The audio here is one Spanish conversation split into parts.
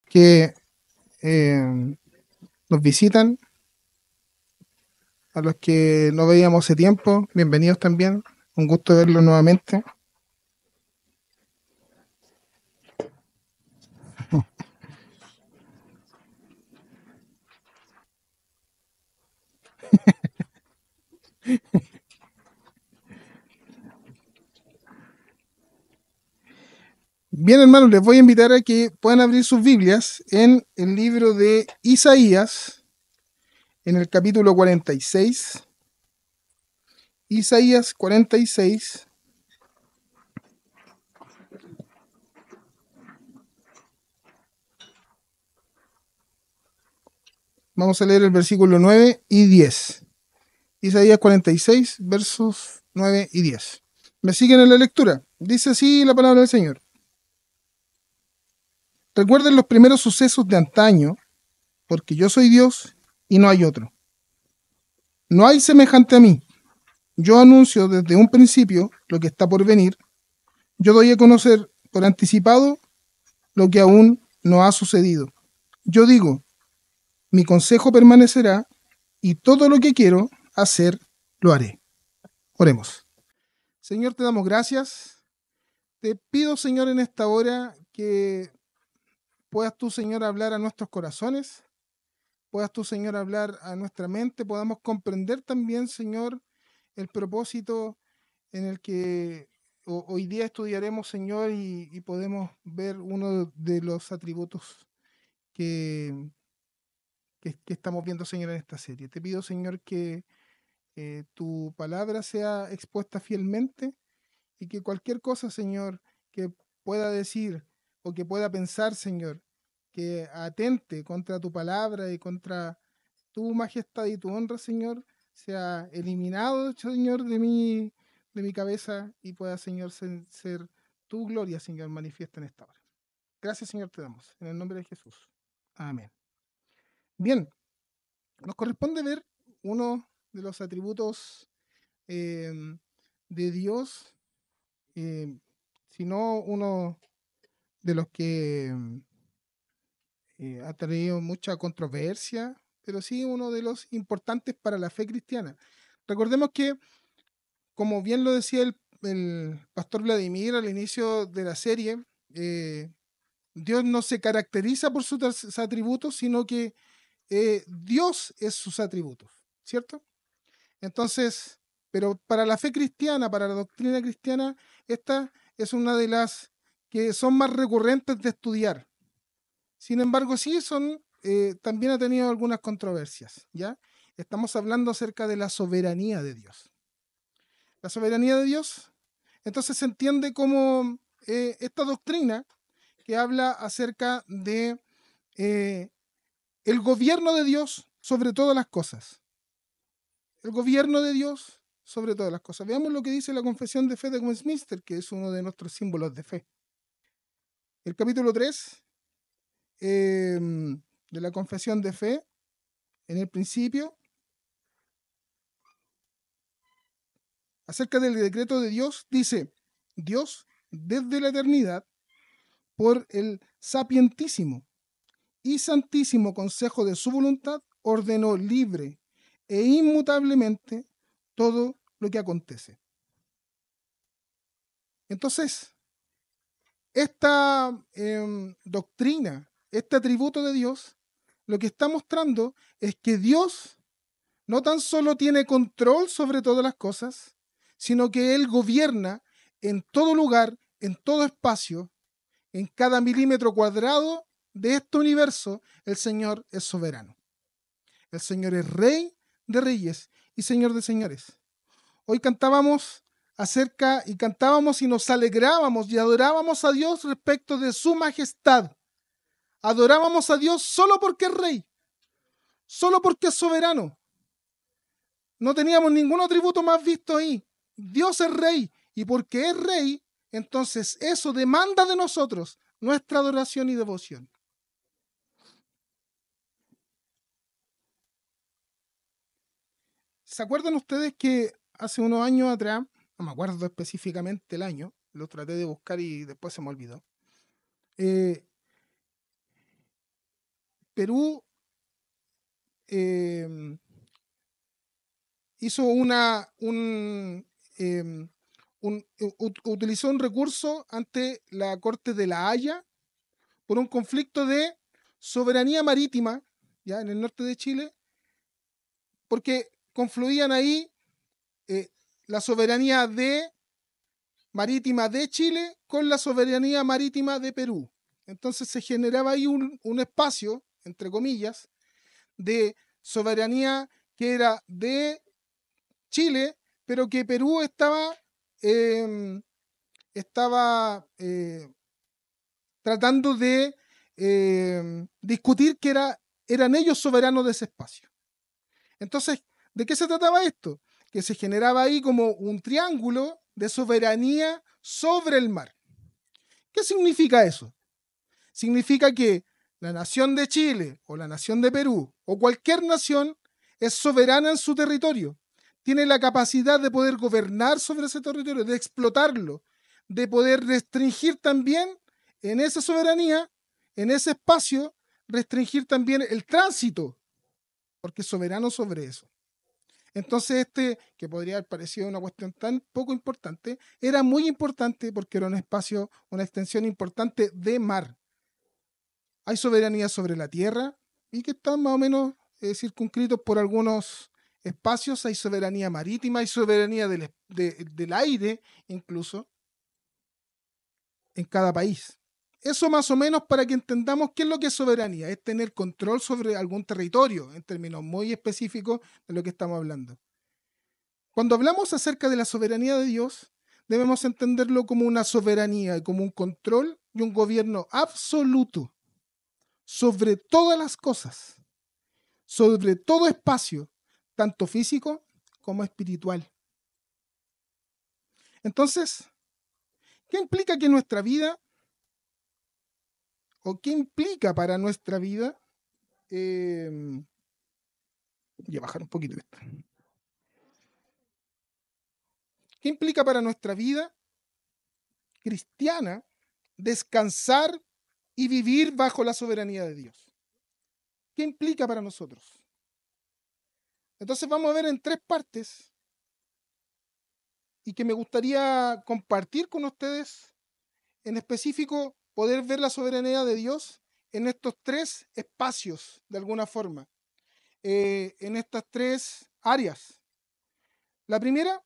Que nos visitan, a los que no veíamos hace tiempo, bienvenidos también, un gusto verlos nuevamente. Bien, hermanos, les voy a invitar a que puedan abrir sus Biblias en el libro de Isaías, en el capítulo 46. Isaías 46. Vamos a leer el versículo 9 y 10. Isaías 46, versos 9 y 10. ¿Me siguen en la lectura? Dice así la palabra del Señor. Recuerden los primeros sucesos de antaño, porque yo soy Dios y no hay otro. No hay semejante a mí. Yo anuncio desde un principio lo que está por venir. Yo doy a conocer por anticipado lo que aún no ha sucedido. Yo digo, mi consejo permanecerá y todo lo que quiero hacer, lo haré. Oremos. Señor, te damos gracias. Te pido, Señor, en esta hora que puedas tú, Señor, hablar a nuestros corazones, puedas tú, Señor, hablar a nuestra mente, podamos comprender también, Señor, el propósito en el que hoy día estudiaremos, Señor, y podemos ver uno de los atributos que estamos viendo, Señor, en esta serie. Te pido, Señor, que tu palabra sea expuesta fielmente y que cualquier cosa, Señor, que pueda decir o que pueda pensar, Señor, que atente contra tu palabra y contra tu majestad y tu honra, Señor, sea eliminado, Señor, de mi cabeza y pueda, Señor, ser tu gloria, Señor, manifiesta en esta hora. Gracias, Señor, te damos. En el nombre de Jesús. Amén. Bien, nos corresponde ver uno de los atributos de Dios, sino uno de los que ha traído mucha controversia, pero sí uno de los importantes para la fe cristiana. Recordemos que, como bien lo decía el pastor Vladimir al inicio de la serie, Dios no se caracteriza por sus atributos, sino que Dios es sus atributos, ¿cierto? Entonces, pero para la fe cristiana, para la doctrina cristiana, esta es una de las que son más recurrentes de estudiar. Sin embargo, sí también ha tenido algunas controversias, ¿ya? Estamos hablando acerca de la soberanía de Dios. La soberanía de Dios, entonces se entiende como esta doctrina que habla acerca de el gobierno de Dios sobre todas las cosas. El gobierno de Dios sobre todas las cosas. Veamos lo que dice la Confesión de Fe de Westminster, que es uno de nuestros símbolos de fe. El capítulo 3 de la Confesión de Fe, en el principio, acerca del decreto de Dios, dice: Dios, desde la eternidad, por el sapientísimo y santísimo consejo de su voluntad, ordenó libre e inmutablemente todo lo que acontece. Entonces, esta doctrina, este atributo de Dios, lo que está mostrando es que Dios no tan solo tiene control sobre todas las cosas, sino que Él gobierna en todo lugar, en todo espacio, en cada milímetro cuadrado de este universo. El Señor es soberano. El Señor es Rey de reyes y Señor de señores. Hoy cantábamos y nos alegrábamos y adorábamos a Dios respecto de su majestad. Adorábamos a Dios solo porque es Rey, solo porque es soberano. No teníamos ningún atributo más visto ahí. Dios es Rey, y porque es Rey, entonces eso demanda de nosotros nuestra adoración y devoción. ¿Se acuerdan ustedes que hace unos años atrás, no me acuerdo específicamente el año, lo traté de buscar y después se me olvidó, Perú eh, hizo utilizó un recurso ante la Corte de La Haya por un conflicto de soberanía marítima, ya en el norte de Chile, porque confluían ahí eh, la soberanía marítima de Chile con la soberanía marítima de Perú. Entonces se generaba ahí un espacio, entre comillas, de soberanía que era de Chile, pero que Perú eh, estaba tratando de discutir que eran ellos soberanos de ese espacio. Entonces, ¿de qué se trataba esto? Que se generaba ahí como un triángulo de soberanía sobre el mar. ¿Qué significa eso? Significa que la nación de Chile o la nación de Perú o cualquier nación es soberana en su territorio. Tiene la capacidad de poder gobernar sobre ese territorio, de explotarlo, de poder restringir también en esa soberanía, en ese espacio, restringir también el tránsito, porque es soberano sobre eso. Entonces que podría haber parecido una cuestión tan poco importante, era muy importante porque era un espacio, una extensión importante de mar. Hay soberanía sobre la tierra y que están más o menos circunscritos por algunos espacios. Hay soberanía marítima, hay soberanía del aire incluso en cada país. Eso más o menos para que entendamos qué es lo que es soberanía. Es tener control sobre algún territorio en términos muy específicos de lo que estamos hablando. Cuando hablamos acerca de la soberanía de Dios, debemos entenderlo como una soberanía, como un control y un gobierno absoluto sobre todas las cosas, sobre todo espacio, tanto físico como espiritual. Entonces, ¿qué implica que nuestra vida, o qué implica para nuestra vida? Voy a bajar un poquito esto. ¿Qué implica para nuestra vida cristiana descansar y vivir bajo la soberanía de Dios? ¿Qué implica para nosotros? Entonces vamos a ver en tres partes y que me gustaría compartir con ustedes, en específico, poder ver la soberanía de Dios en estos tres espacios, de alguna forma, en estas tres áreas. La primera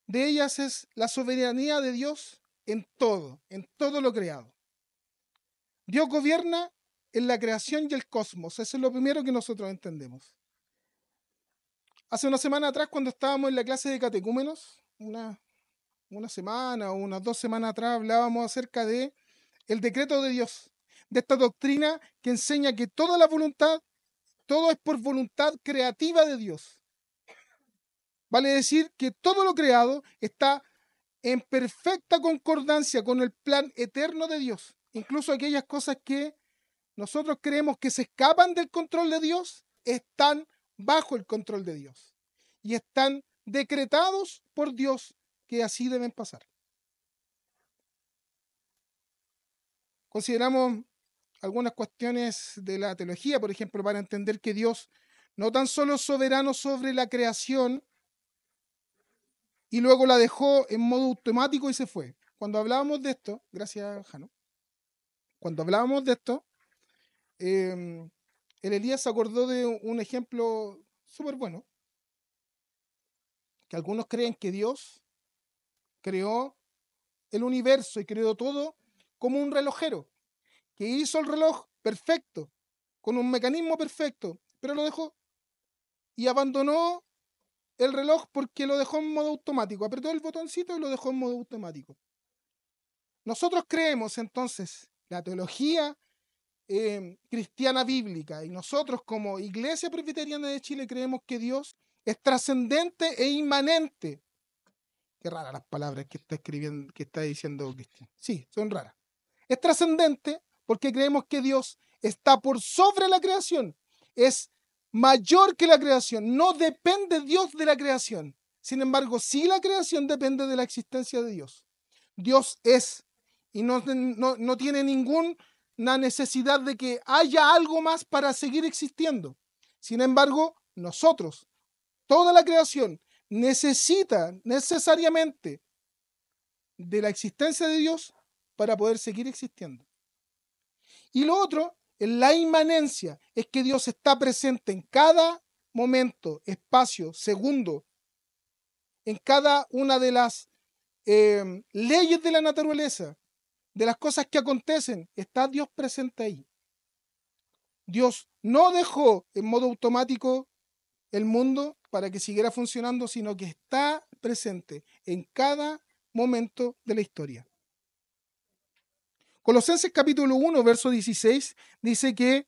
de ellas es la soberanía de Dios en todo lo creado. Dios gobierna en la creación y el cosmos. Eso es lo primero que nosotros entendemos. Hace una semana atrás, cuando estábamos en la clase de catecúmenos, una semana o unas 2 semanas atrás, hablábamos acerca de el decreto de Dios, de esta doctrina que enseña que toda la voluntad, todo es por voluntad creativa de Dios. Vale decir que todo lo creado está en perfecta concordancia con el plan eterno de Dios. Incluso aquellas cosas que nosotros creemos que se escapan del control de Dios, están bajo el control de Dios. Y están decretados por Dios que así deben pasar. Consideramos algunas cuestiones de la teología, por ejemplo, para entender que Dios no tan solo es soberano sobre la creación y luego la dejó en modo automático y se fue. Cuando hablábamos de esto, gracias, Jano, cuando hablábamos de esto, el Elías se acordó de un ejemplo súper bueno, que algunos creen que Dios creó el universo y creó todo como un relojero, que hizo el reloj perfecto, con un mecanismo perfecto, pero lo dejó y abandonó el reloj porque lo dejó en modo automático. Apretó el botoncito y lo dejó en modo automático. Nosotros creemos entonces, la teología cristiana bíblica, y nosotros como Iglesia Presbiteriana de Chile creemos que Dios es trascendente e inmanente. Qué raras las palabras que está escribiendo, que está diciendo Cristian. Sí, son raras. Es trascendente porque creemos que Dios está por sobre la creación. Es mayor que la creación. No depende Dios de la creación. Sin embargo, sí la creación depende de la existencia de Dios. Dios es y no tiene ninguna necesidad de que haya algo más para seguir existiendo. Sin embargo, nosotros, toda la creación, necesita necesariamente de la existencia de Dios para poder seguir existiendo. Y lo otro, la inmanencia, es que Dios está presente en cada momento, espacio, segundo, en cada una de las leyes de la naturaleza, de las cosas que acontecen, está Dios presente ahí. Dios no dejó en modo automático el mundo para que siguiera funcionando, sino que está presente en cada momento de la historia. Colosenses capítulo 1, verso 16, dice que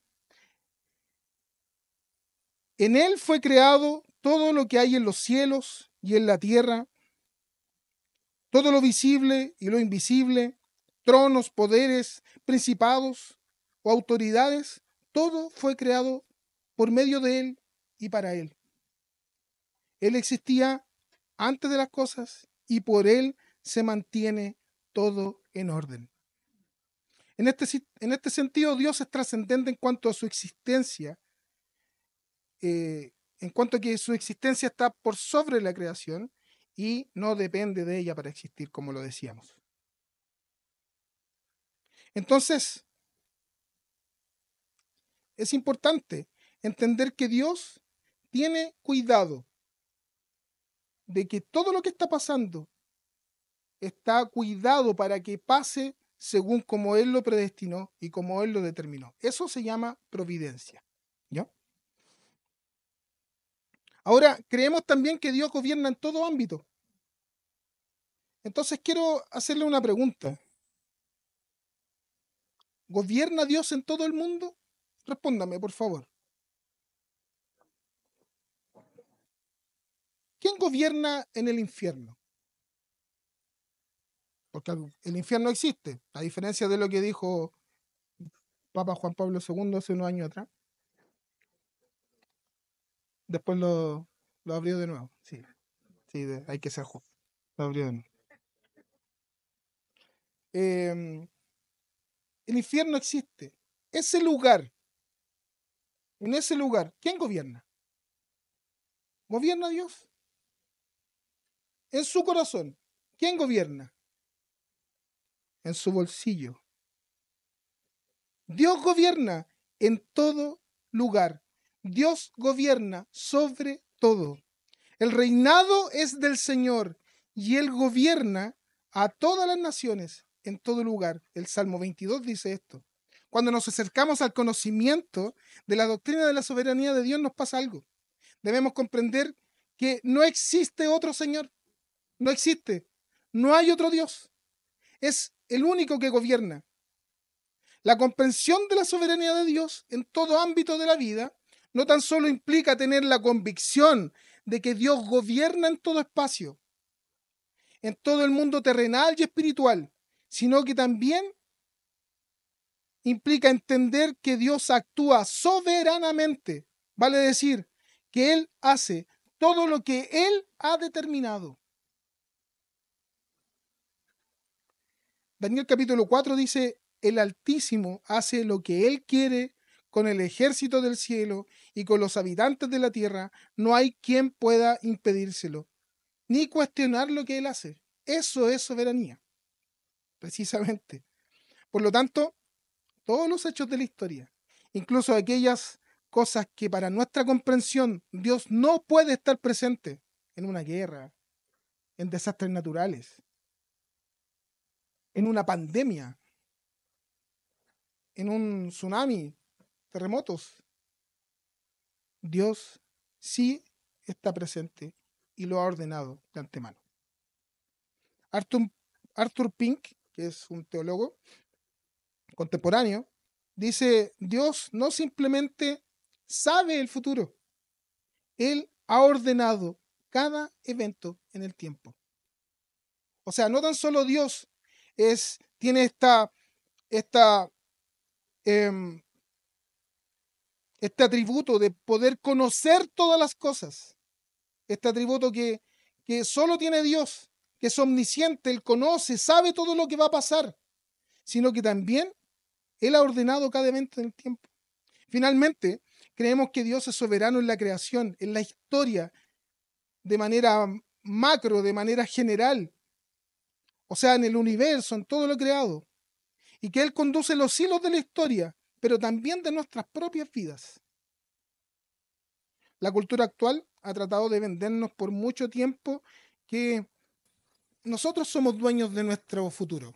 en Él fue creado todo lo que hay en los cielos y en la tierra, todo lo visible y lo invisible, tronos, poderes, principados o autoridades, todo fue creado por medio de Él y para Él. Él existía antes de las cosas y por Él se mantiene todo en orden. En este sentido, Dios es trascendente en cuanto a su existencia, en cuanto a que su existencia está por sobre la creación y no depende de ella para existir, como lo decíamos. Entonces, es importante entender que Dios tiene cuidado de que todo lo que está pasando está cuidado para que pase según como Él lo predestinó y como Él lo determinó. Eso se llama providencia. ¿Ya? Ahora, creemos también que Dios gobierna en todo ámbito. Entonces quiero hacerle una pregunta. ¿Gobierna Dios en todo el mundo? Respóndame, por favor. ¿Quién gobierna en el infierno? Porque el infierno existe, a diferencia de lo que dijo Papa Juan Pablo II hace unos años atrás. Después lo abrió de nuevo. Sí, sí, hay que ser justo. Lo abrió de nuevo. El infierno existe. Ese lugar, en ese lugar, ¿quién gobierna? ¿Gobierna Dios? En su corazón, ¿quién gobierna? En su bolsillo. Dios gobierna en todo lugar. Dios gobierna sobre todo. El reinado es del Señor y Él gobierna a todas las naciones en todo lugar. El Salmo 22 dice esto. Cuando nos acercamos al conocimiento de la doctrina de la soberanía de Dios nos pasa algo. Debemos comprender que no existe otro Señor. No existe. No hay otro Dios. Es el único que gobierna. La comprensión de la soberanía de Dios en todo ámbito de la vida no tan solo implica tener la convicción de que Dios gobierna en todo espacio, en todo el mundo terrenal y espiritual, sino que también implica entender que Dios actúa soberanamente, vale decir, que Él hace todo lo que Él ha determinado. Daniel capítulo 4 dice, el Altísimo hace lo que Él quiere con el ejército del cielo y con los habitantes de la tierra. No hay quien pueda impedírselo, ni cuestionar lo que Él hace. Eso es soberanía, precisamente. Por lo tanto, todos los hechos de la historia, incluso aquellas cosas que para nuestra comprensión Dios no puede estar presente en una guerra, en desastres naturales, en una pandemia, en un tsunami, terremotos. Dios sí está presente y lo ha ordenado de antemano. Arthur Pink, que es un teólogo contemporáneo, dice, Dios no simplemente sabe el futuro, Él ha ordenado cada evento en el tiempo. O sea, no tan solo Dios tiene esta esta, em, este atributo de poder conocer todas las cosas, este atributo que solo tiene Dios, que es omnisciente, Él conoce, sabe todo lo que va a pasar, sino que también Él ha ordenado cada evento en el tiempo. Finalmente, creemos que Dios es soberano en la creación, en la historia, de manera macro, de manera general, o sea, en el universo, en todo lo creado, y que Él conduce los hilos de la historia, pero también de nuestras propias vidas. La cultura actual ha tratado de vendernos por mucho tiempo que nosotros somos dueños de nuestro futuro,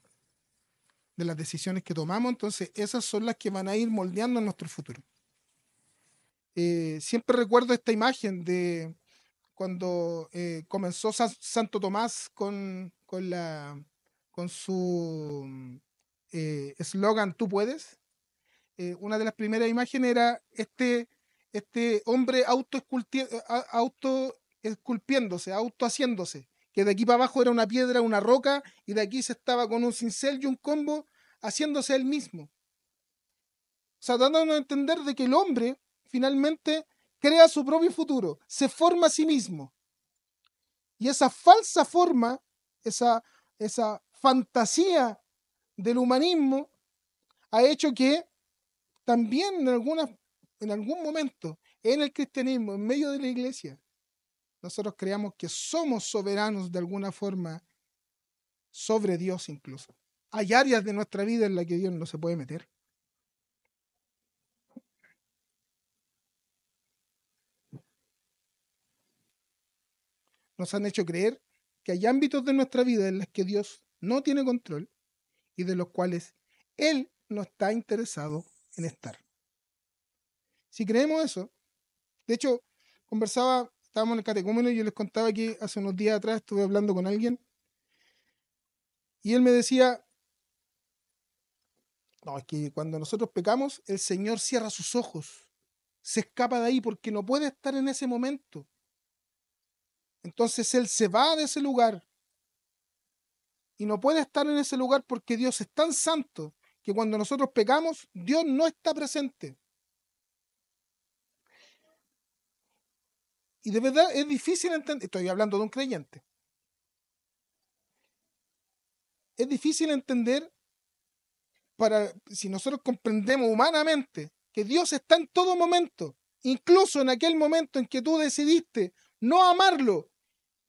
de las decisiones que tomamos, entonces esas son las que van a ir moldeando nuestro futuro. Siempre recuerdo esta imagen de cuando comenzó Santo Tomás con su eslogan Tú puedes. Una de las primeras imágenes era este hombre autoesculpiéndose, autohaciéndose, que de aquí para abajo era una piedra, una roca, y de aquí se estaba con un cincel y un combo haciéndose él mismo. O sea, dándonos a entender de que el hombre finalmente crea su propio futuro, se forma a sí mismo. Y esa falsa forma, esa fantasía del humanismo, ha hecho que también en algún momento en el cristianismo, en medio de la iglesia, nosotros creamos que somos soberanos de alguna forma sobre Dios incluso. Hay áreas de nuestra vida en las que Dios no se puede meter. Nos han hecho creer que hay ámbitos de nuestra vida en los que Dios no tiene control y de los cuales Él no está interesado en estar. Si creemos eso, de hecho, estábamos en el catecúmeno y yo les contaba que hace unos días atrás estuve hablando con alguien y él me decía, no, es que cuando nosotros pecamos, el Señor cierra sus ojos, se escapa de ahí porque no puede estar en ese momento. Entonces Él se va de ese lugar y no puede estar en ese lugar porque Dios es tan santo que cuando nosotros pecamos, Dios no está presente. Y de verdad es difícil entender, estoy hablando de un creyente, es difícil entender si nosotros comprendemos humanamente que Dios está en todo momento, incluso en aquel momento en que tú decidiste no amarlo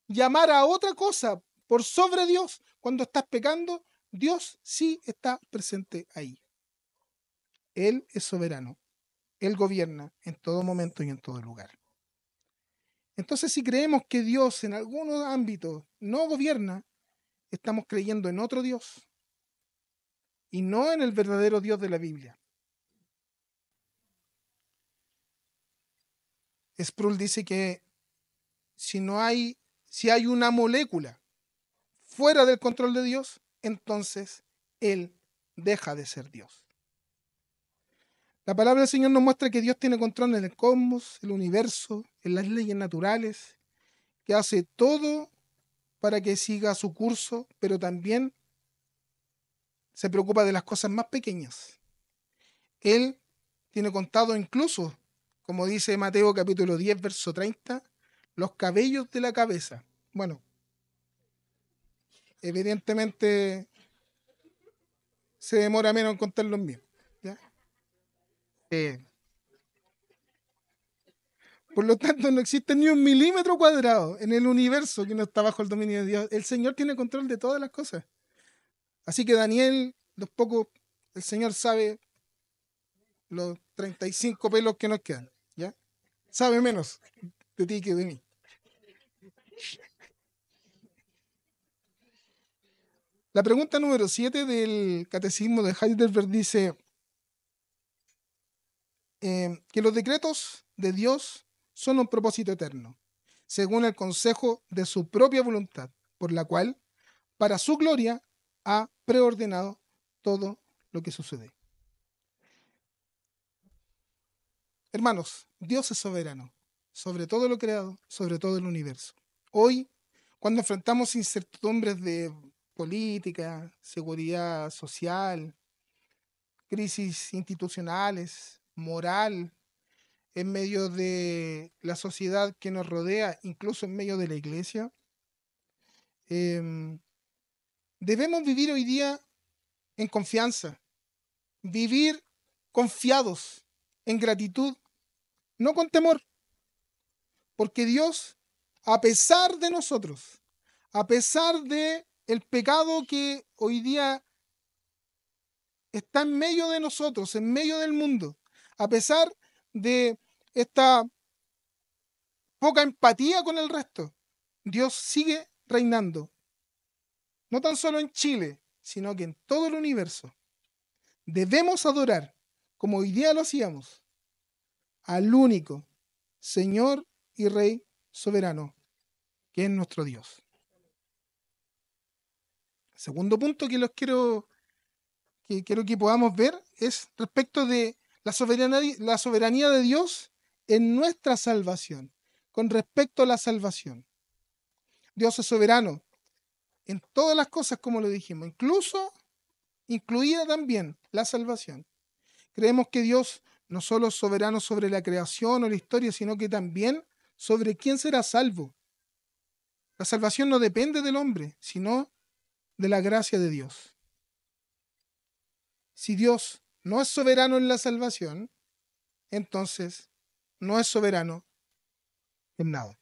y amar a otra cosa por sobre Dios, cuando estás pecando, Dios sí está presente ahí. Él es soberano, Él gobierna en todo momento y en todo lugar. Entonces, si creemos que Dios en algunos ámbitos no gobierna, estamos creyendo en otro Dios y no en el verdadero Dios de la Biblia. Sproul dice que si hay una molécula fuera del control de Dios, entonces Él deja de ser Dios. La palabra del Señor nos muestra que Dios tiene control en el cosmos, el universo, en las leyes naturales, que hace todo para que siga su curso, pero también se preocupa de las cosas más pequeñas. Él tiene contado incluso, como dice Mateo capítulo 10, verso 30, los cabellos de la cabeza. Bueno, evidentemente se demora menos en contar los míos. ¿Ya? Eh, por lo tanto, no existe ni un milímetro cuadrado en el universo que no está bajo el dominio de Dios. El Señor tiene control de todas las cosas. Así que Daniel, el Señor sabe los 35 pelos que nos quedan. ¿Ya? Sabe menos de ti que de mí. La pregunta número 7 del Catecismo de Heidelberg dice que los decretos de Dios son un propósito eterno, según el consejo de su propia voluntad, por la cual, para su gloria, ha preordenado todo lo que sucede. Hermanos, Dios es soberano sobre todo lo creado, sobre todo el universo. Hoy, cuando enfrentamos incertidumbres de política, seguridad social, crisis institucionales, moral, en medio de la sociedad que nos rodea, incluso en medio de la iglesia. Em, Debemos vivir hoy día en confianza, vivir confiados, en gratitud, no con temor, porque Dios, a pesar de nosotros, a pesar de el pecado que hoy día está en medio de nosotros, en medio del mundo, a pesar de esta poca empatía con el resto, Dios sigue reinando, no tan solo en Chile, sino que en todo el universo. Debemos adorar, como hoy día lo hacíamos, al único Señor y Rey soberano, que es nuestro Dios. Segundo punto que quiero que podamos ver es respecto de la soberanía de Dios en nuestra salvación, con respecto a la salvación. Dios es soberano en todas las cosas, como lo dijimos, incluida también la salvación. Creemos que Dios no solo es soberano sobre la creación o la historia, sino que también sobre quién será salvo. La salvación no depende del hombre, sino de la gracia de Dios. Si Dios no es soberano en la salvación, entonces no es soberano en nada.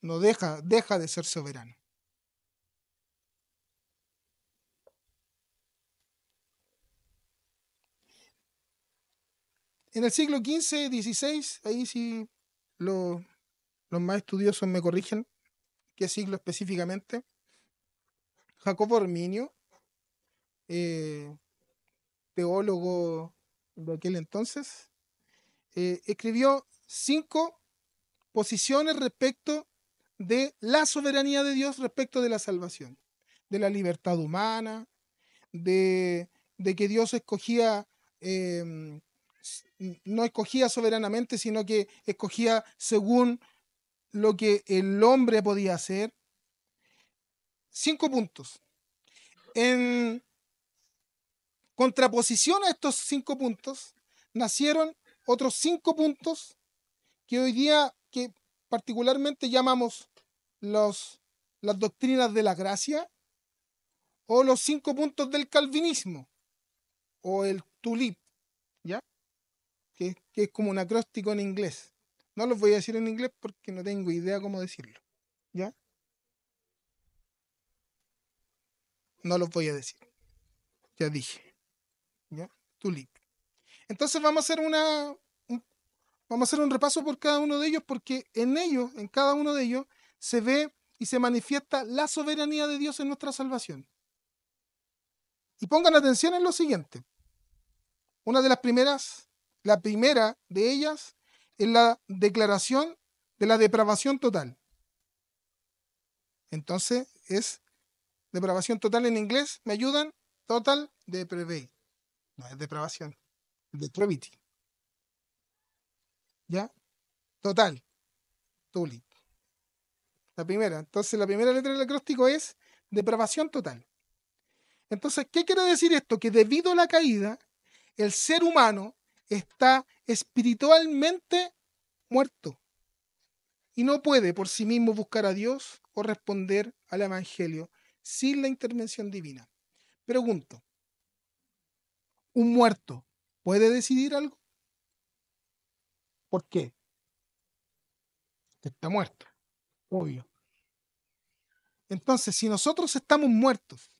No deja de ser soberano. En el siglo XV, XVI, ahí sí los más estudiosos me corrigen qué siglo específicamente, Jacobo Arminio, teólogo de aquel entonces, escribió 5 posiciones respecto de la soberanía de Dios respecto de la salvación, de la libertad humana, de que Dios escogía, no escogía soberanamente, sino que escogía según lo que el hombre podía hacer. 5 puntos. En contraposición a estos 5 puntos, nacieron otros 5 puntos que hoy día, que particularmente llamamos las doctrinas de la gracia, o los 5 puntos del calvinismo, o el tulip, ¿ya? Que es como un acróstico en inglés. No los voy a decir en inglés porque no tengo idea cómo decirlo, ¿ya? No los voy a decir, ya dije, ¿ya? Tulip. Entonces vamos a hacer un repaso por cada uno de ellos, porque en ellos, en cada uno de ellos, se ve y se manifiesta la soberanía de Dios en nuestra salvación. Y pongan atención en lo siguiente. Una de las primeras, la primera de ellas, es la declaración de la depravación total. Entonces, es depravación total en inglés. ¿Me ayudan? Total depravation. No es depravación, depravity. ¿Ya? Total. Tuli. La primera. Entonces, la primera letra del acróstico es depravación total. Entonces, ¿qué quiere decir esto? Que debido a la caída, el ser humano está espiritualmente muerto y no puede por sí mismo buscar a Dios o responder al Evangelio sin la intervención divina. Pregunto, ¿un muerto puede decidir algo? ¿Por qué? Está muerto, obvio. Entonces, si nosotros estamos muertos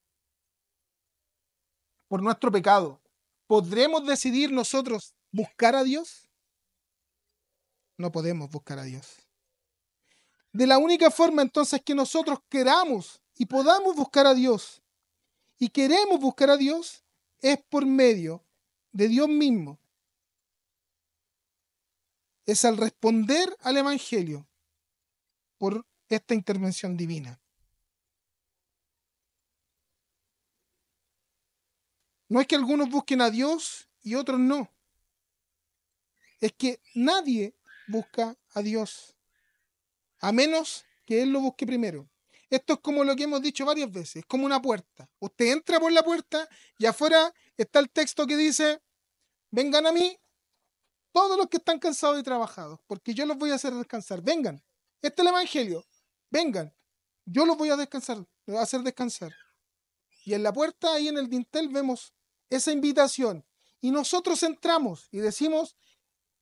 por nuestro pecado, ¿podremos decidir nosotros buscar a Dios? No podemos buscar a Dios. De la única forma entonces que nosotros queramos y podamos buscar a Dios y queremos buscar a Dios es por medio de Dios mismo. Es al responder al Evangelio por esta intervención divina. No es que algunos busquen a Dios y otros no. Es que nadie busca a Dios, a menos que Él lo busque primero. Esto es como lo que hemos dicho varias veces, es como una puerta. Usted entra por la puerta y afuera está el texto que dice, vengan a mí todos los que están cansados y trabajados, porque yo los voy a hacer descansar. Vengan. Este es el Evangelio. Vengan. Yo los voy a descansar, los voy a hacer descansar. Y en la puerta, ahí en el dintel, vemos esa invitación. Y nosotros entramos y decimos,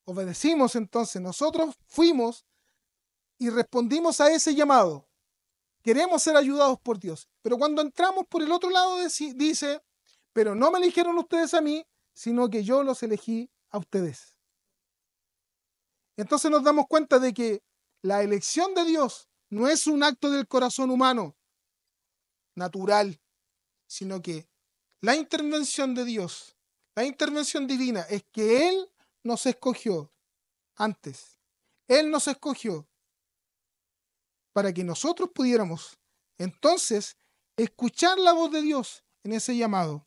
obedecimos entonces. Nosotros fuimos y respondimos a ese llamado. Queremos ser ayudados por Dios. Pero cuando entramos por el otro lado, dice, pero no me eligieron ustedes a mí, sino que yo los elegí a ustedes. Entonces nos damos cuenta de que la elección de Dios no es un acto del corazón humano, natural, sino que la intervención de Dios, la intervención divina, es que Él nos escogió antes. Él nos escogió para que nosotros pudiéramos entonces escuchar la voz de Dios en ese llamado.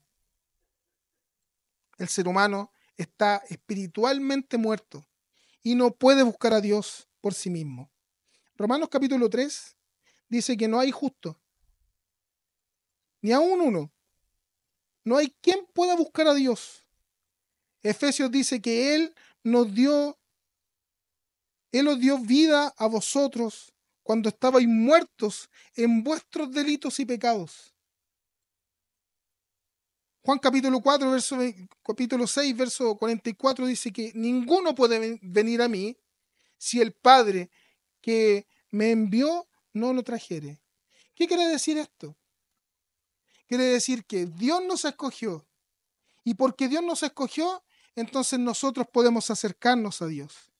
El ser humano está espiritualmente muerto y no puede buscar a Dios por sí mismo. Romanos capítulo 3 dice que no hay justo, ni aún uno. No hay quien pueda buscar a Dios. Efesios dice que Él os dio vida a vosotros cuando estabais muertos en vuestros delitos y pecados. Juan capítulo 6, verso 44 dice que ninguno puede venir a mí si el Padre que me envió no lo trajere. ¿Qué quiere decir esto? Quiere decir que Dios nos escogió. Y porque Dios nos escogió, entonces nosotros podemos acercarnos a Dios.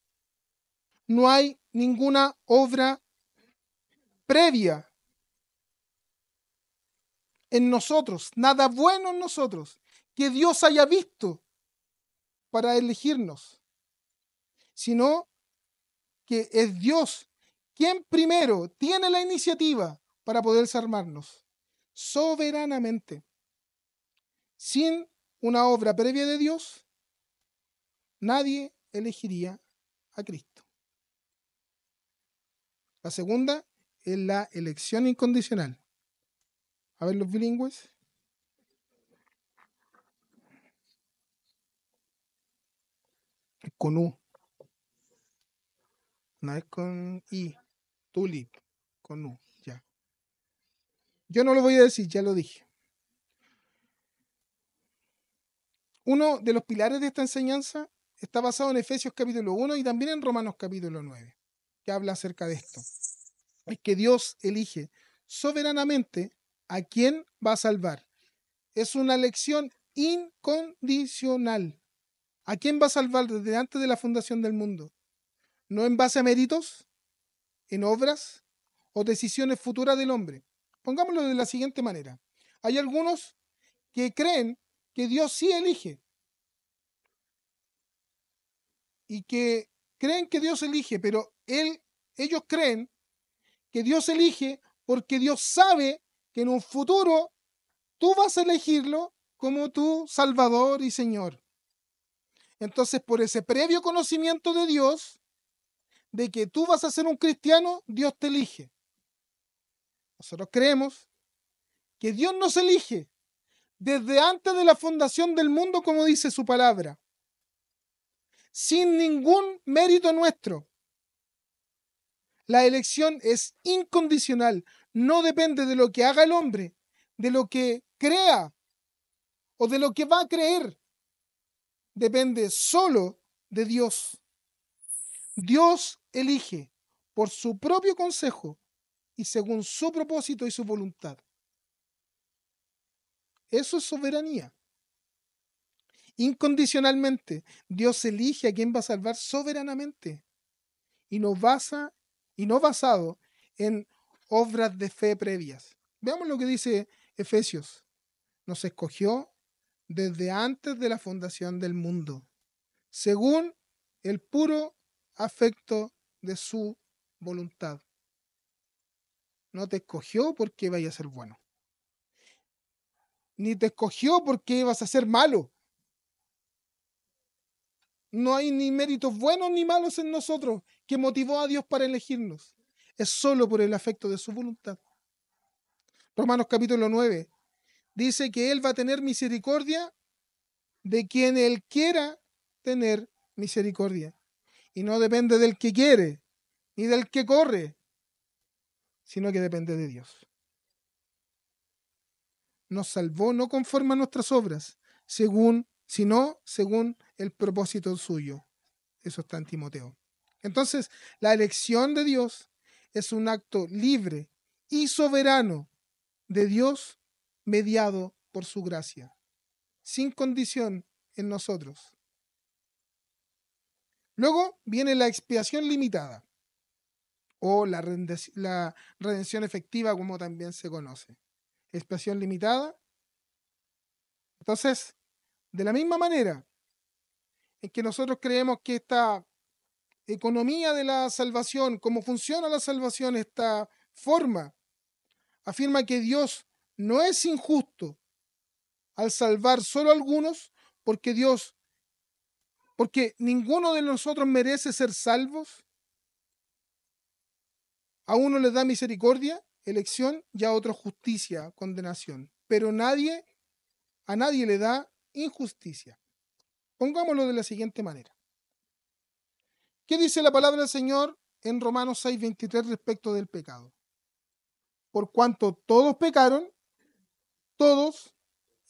No hay ninguna obra previa en nosotros, nada bueno en nosotros, que Dios haya visto para elegirnos, sino que es Dios quien primero tiene la iniciativa para poder salvarnos soberanamente. Sin una obra previa de Dios, nadie elegiría a Cristo. La segunda es la elección incondicional. A ver los bilingües. Es con U. No es con I. Tulip. Con U. Ya. Yo no lo voy a decir, ya lo dije. Uno de los pilares de esta enseñanza está basado en Efesios capítulo 1 y también en Romanos capítulo 9, que habla acerca de esto. Es que Dios elige soberanamente a quién va a salvar. Es una elección incondicional. ¿A quién va a salvar desde antes de la fundación del mundo? No en base a méritos, en obras o decisiones futuras del hombre. Pongámoslo de la siguiente manera. Hay algunos que creen que Dios sí elige y que creen que Dios elige, pero ellos creen que Dios elige porque Dios sabe que en un futuro tú vas a elegirlo como tu Salvador y Señor. Entonces, por ese previo conocimiento de Dios, de que tú vas a ser un cristiano, Dios te elige. Nosotros creemos que Dios nos elige desde antes de la fundación del mundo, como dice su palabra, sin ningún mérito nuestro. La elección es incondicional, no depende de lo que haga el hombre, de lo que crea o de lo que va a creer. Depende solo de Dios. Dios elige por su propio consejo y según su propósito y su voluntad. Eso es soberanía. Incondicionalmente, Dios elige a quien va a salvar soberanamente y no basado en obras de fe previas. Veamos lo que dice Efesios. Nos escogió desde antes de la fundación del mundo, según el puro afecto de su voluntad. No te escogió porque vaya a ser bueno, ni te escogió porque vas a ser malo. No hay ni méritos buenos ni malos en nosotros que motivó a Dios para elegirnos. Es solo por el afecto de su voluntad. Romanos capítulo 9 dice que Él va a tener misericordia de quien Él quiera tener misericordia. Y no depende del que quiere, ni del que corre, sino que depende de Dios. Nos salvó no conforme a nuestras obras, sino según el propósito suyo. Eso está en Timoteo. Entonces, la elección de Dios es un acto libre y soberano de Dios mediado por su gracia, sin condición en nosotros. Luego viene la expiación limitada o la redención efectiva, como también se conoce. Expiación limitada. Entonces, de la misma manera en que nosotros creemos que esta economía de la salvación, cómo funciona la salvación, esta forma, afirma que Dios no es injusto al salvar solo a algunos, porque ninguno de nosotros merece ser salvos. A uno le da misericordia, elección, y a otro justicia, condenación. Pero a nadie le da injusticia. Pongámoslo de la siguiente manera. ¿Qué dice la palabra del Señor en Romanos 6:23 respecto del pecado? Por cuanto todos pecaron, todos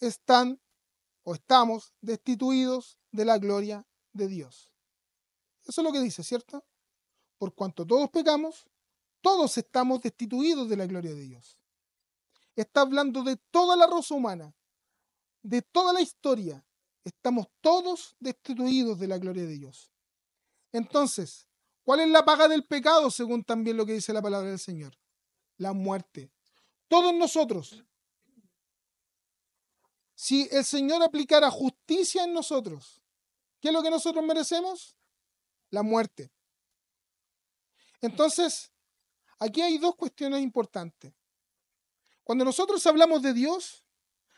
estamos destituidos de la gloria de Dios. Eso es lo que dice, ¿cierto? Por cuanto todos pecamos, todos estamos destituidos de la gloria de Dios. Está hablando de toda la raza humana, de toda la historia. Estamos todos destituidos de la gloria de Dios. Entonces, ¿cuál es la paga del pecado, según también lo que dice la palabra del Señor? La muerte. Todos nosotros. Si el Señor aplicara justicia en nosotros, ¿qué es lo que nosotros merecemos? La muerte. Entonces, aquí hay dos cuestiones importantes. Cuando nosotros hablamos de Dios,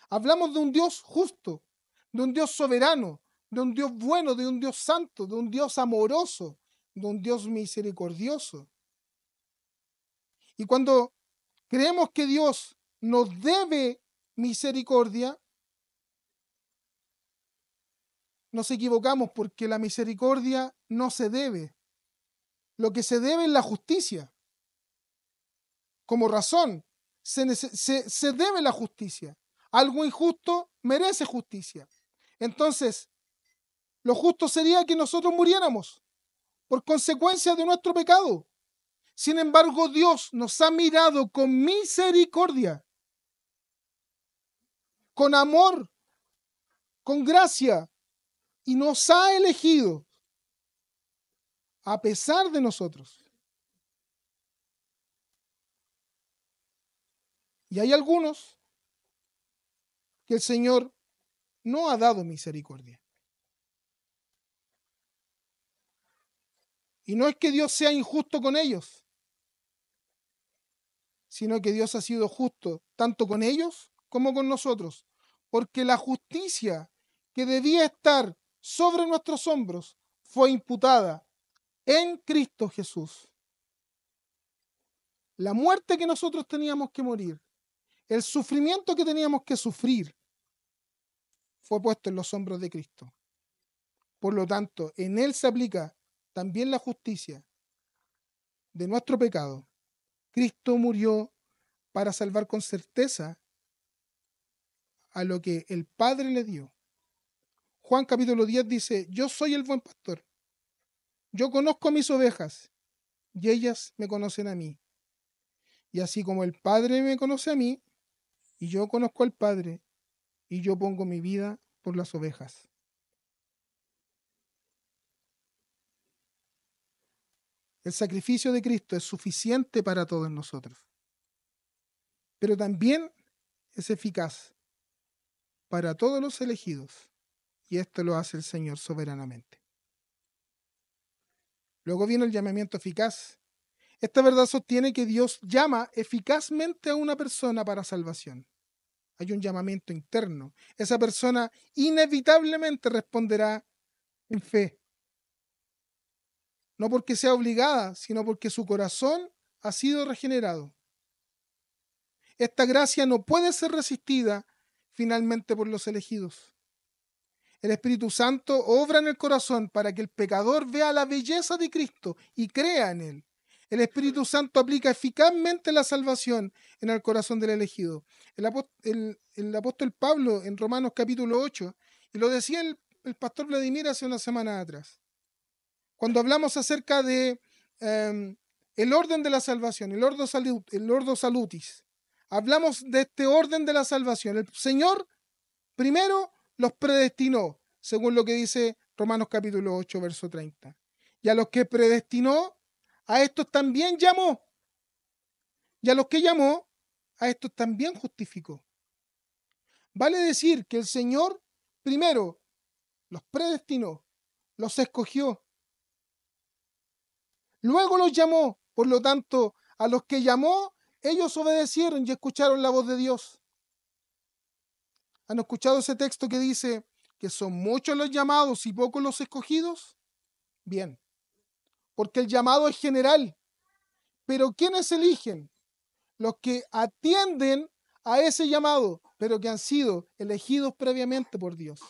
hablamos de un Dios justo, de un Dios soberano, de un Dios bueno, de un Dios santo, de un Dios amoroso, de un Dios misericordioso. Y cuando creemos que Dios nos debe misericordia, nos equivocamos, porque la misericordia no se debe. Lo que se debe es la justicia. Como razón, se debe la justicia. Algo injusto merece justicia. Entonces, lo justo sería que nosotros muriéramos por consecuencia de nuestro pecado. Sin embargo, Dios nos ha mirado con misericordia, con amor, con gracia, y nos ha elegido a pesar de nosotros. Y hay algunos que el Señor no ha dado misericordia. Y no es que Dios sea injusto con ellos, sino que Dios ha sido justo tanto con ellos como con nosotros, porque la justicia que debía estar sobre nuestros hombros fue imputada en Cristo Jesús. La muerte que nosotros teníamos que morir, el sufrimiento que teníamos que sufrir, fue puesto en los hombros de Cristo. Por lo tanto, en Él se aplica también la justicia de nuestro pecado. Cristo murió para salvar con certeza a lo que el Padre le dio. Juan capítulo 10 dice: yo soy el buen pastor. Yo conozco a mis ovejas y ellas me conocen a mí. Y así como el Padre me conoce a mí, y yo conozco al Padre, y yo pongo mi vida por las ovejas. El sacrificio de Cristo es suficiente para todos nosotros, pero también es eficaz para todos los elegidos, y esto lo hace el Señor soberanamente. Luego viene el llamamiento eficaz. Esta verdad sostiene que Dios llama eficazmente a una persona para salvación. Hay un llamamiento interno. Esa persona inevitablemente responderá en fe. No porque sea obligada, sino porque su corazón ha sido regenerado. Esta gracia no puede ser resistida finalmente por los elegidos. El Espíritu Santo obra en el corazón para que el pecador vea la belleza de Cristo y crea en Él. El Espíritu Santo aplica eficazmente la salvación en el corazón del elegido. El apóstol Pablo en Romanos capítulo 8, y lo decía el pastor Vladimir hace unas semanas atrás, cuando hablamos acerca de el orden de la salvación, el ordo salutis, hablamos de este orden de la salvación. El Señor primero los predestinó, según lo que dice Romanos capítulo 8, verso 30. Y a los que predestinó, a estos también llamó. Y a los que llamó, a estos también justificó. Vale decir que el Señor primero los predestinó, los escogió, luego los llamó. Por lo tanto, a los que llamó, ellos obedecieron y escucharon la voz de Dios. ¿Han escuchado ese texto que dice que son muchos los llamados y pocos los escogidos? Bien, porque el llamado es general. Pero ¿quiénes eligen? Los que atienden a ese llamado, pero que han sido elegidos previamente por Dios.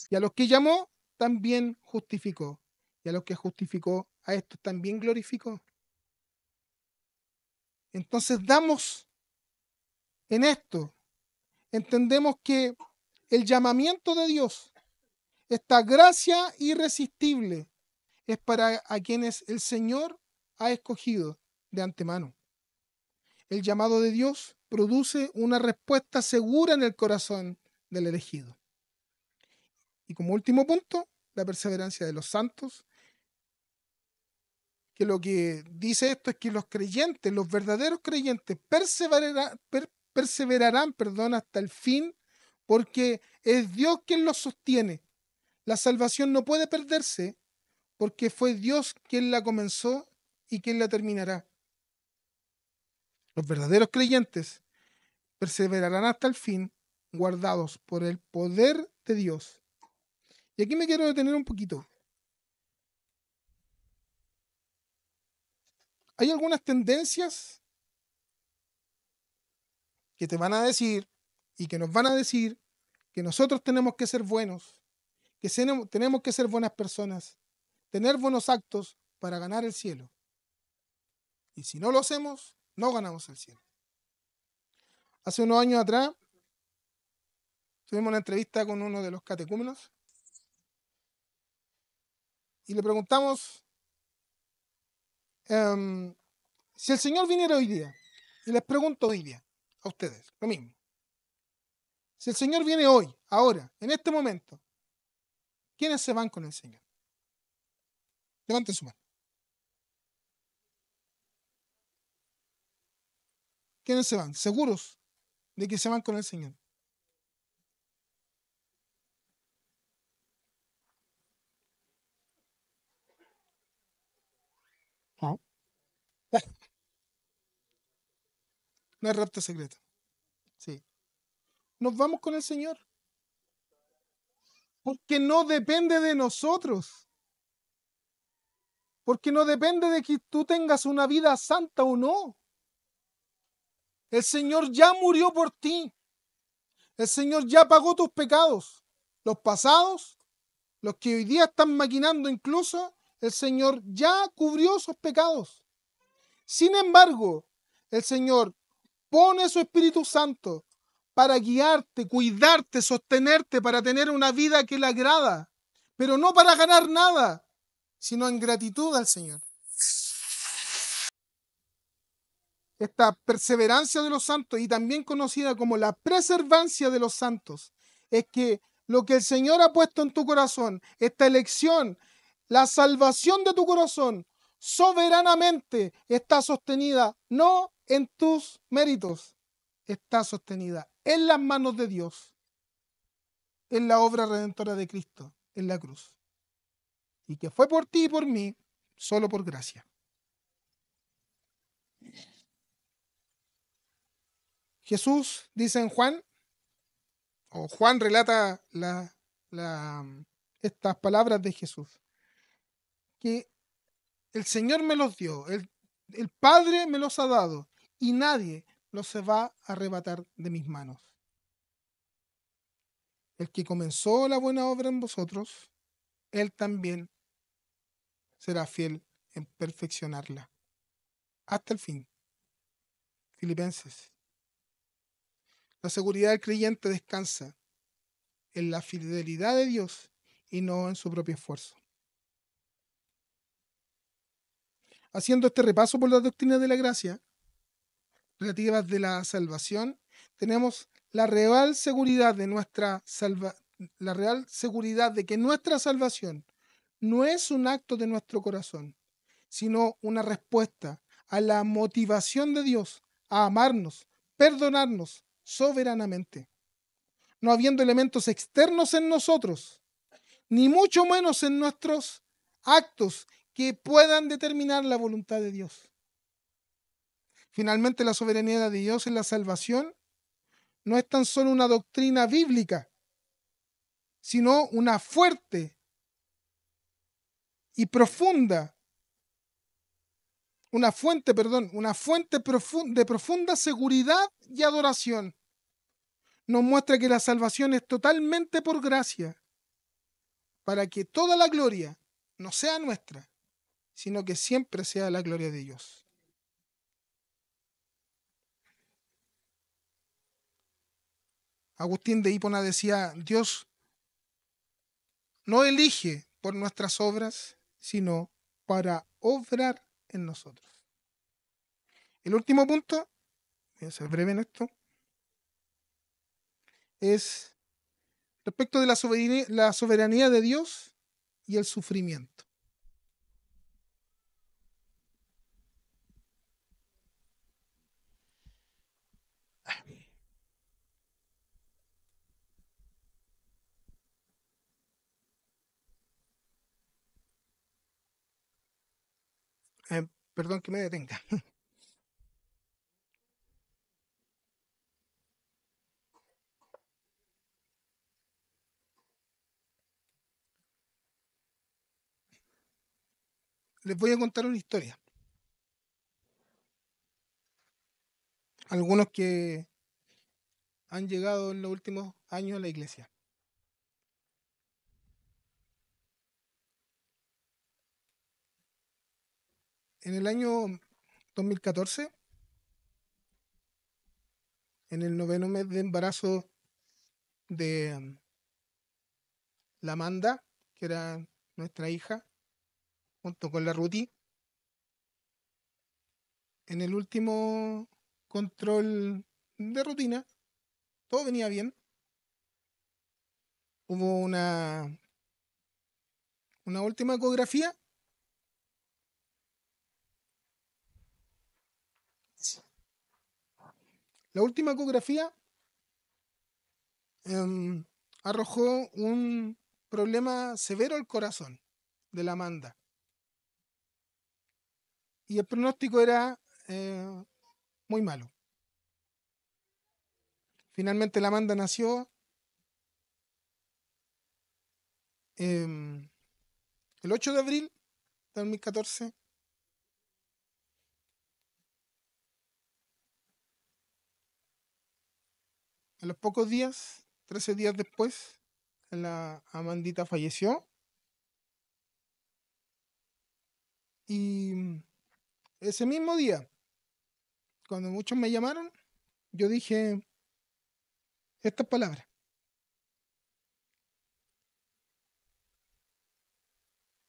Y a los que llamó, también justificó. Y a los que justificó, a estos también glorificó. Entonces damos en esto, entendemos que el llamamiento de Dios, esta gracia irresistible, es para a quienes el Señor ha escogido de antemano. El llamado de Dios produce una respuesta segura en el corazón del elegido. Y como último punto, la perseverancia de los santos, que lo que dice esto es que los creyentes, los verdaderos creyentes, perseverarán hasta el fin, porque es Dios quien los sostiene. La salvación no puede perderse, porque fue Dios quien la comenzó y quien la terminará. Los verdaderos creyentes perseverarán hasta el fin, guardados por el poder de Dios. Y aquí me quiero detener un poquito. Hay algunas tendencias que te van a decir y que nos van a decir que nosotros tenemos que ser buenos, que tenemos que ser buenas personas, tener buenos actos para ganar el cielo. Y si no lo hacemos, no ganamos el cielo. Hace unos años atrás tuvimos una entrevista con uno de los catecúmenos y le preguntamos si el Señor viniera hoy día. Y les pregunto hoy día a ustedes lo mismo. Si el Señor viene hoy, ahora, en este momento, ¿quiénes se van con el Señor? Levanten su mano. ¿Quiénes se van? ¿Seguros de que se van con el Señor? No. No es rapto secreto. Sí. Nos vamos con el Señor. Porque no depende de nosotros. Porque no depende de que tú tengas una vida santa o no. El Señor ya murió por ti. El Señor ya pagó tus pecados. Los pasados, los que hoy día están maquinando incluso, el Señor ya cubrió esos pecados. Sin embargo, el Señor pone su Espíritu Santo para guiarte, cuidarte, sostenerte, para tener una vida que le agrada, pero no para ganar nada, sino en gratitud al Señor. Esta perseverancia de los santos, y también conocida como la preservancia de los santos, es que lo que el Señor ha puesto en tu corazón, esta elección, la salvación de tu corazón, soberanamente está sostenida no en tus méritos, está sostenida en las manos de Dios, en la obra redentora de Cristo, en la cruz. Y que fue por ti y por mí, solo por gracia. Jesús dice en Juan, o Juan relata estas palabras de Jesús, que el Señor me los dio, el Padre me los ha dado, y nadie los se va a arrebatar de mis manos. El que comenzó la buena obra en vosotros, Él también será fiel en perfeccionarla hasta el fin. Filipenses. La seguridad del creyente descansa en la fidelidad de Dios y no en su propio esfuerzo. Haciendo este repaso por la doctrina de la gracia, relativas de la salvación, tenemos la real seguridad de la real seguridad de que nuestra salvación no es un acto de nuestro corazón, sino una respuesta a la motivación de Dios a amarnos, perdonarnos soberanamente, no habiendo elementos externos en nosotros, ni mucho menos en nuestros actos que puedan determinar la voluntad de Dios. Finalmente, la soberanía de Dios en la salvación no es tan solo una doctrina bíblica, sino una fuerte y profunda, una fuente de profunda seguridad y adoración. Nos muestra que la salvación es totalmente por gracia, para que toda la gloria no sea nuestra, sino que siempre sea la gloria de Dios. Agustín de Hipona decía, Dios no elige por nuestras obras, sino para obrar en nosotros. El último punto, voy a ser breve en esto, es respecto de la soberanía de Dios y el sufrimiento. Perdón que me detenga. Les voy a contar una historia. Algunos que han llegado en los últimos años a la iglesia. En el año 2014, en el 9º mes de embarazo de la Amanda, que era nuestra hija, junto con la Ruti, en el último control de rutina, todo venía bien. Hubo una última ecografía. La última ecografía arrojó un problema severo al corazón de la Amanda. Y el pronóstico era muy malo. Finalmente la Amanda nació el 8 de abril de 2014. A los pocos días, 13 días después, la Amandita falleció. Y ese mismo día, cuando muchos me llamaron, yo dije estas palabras: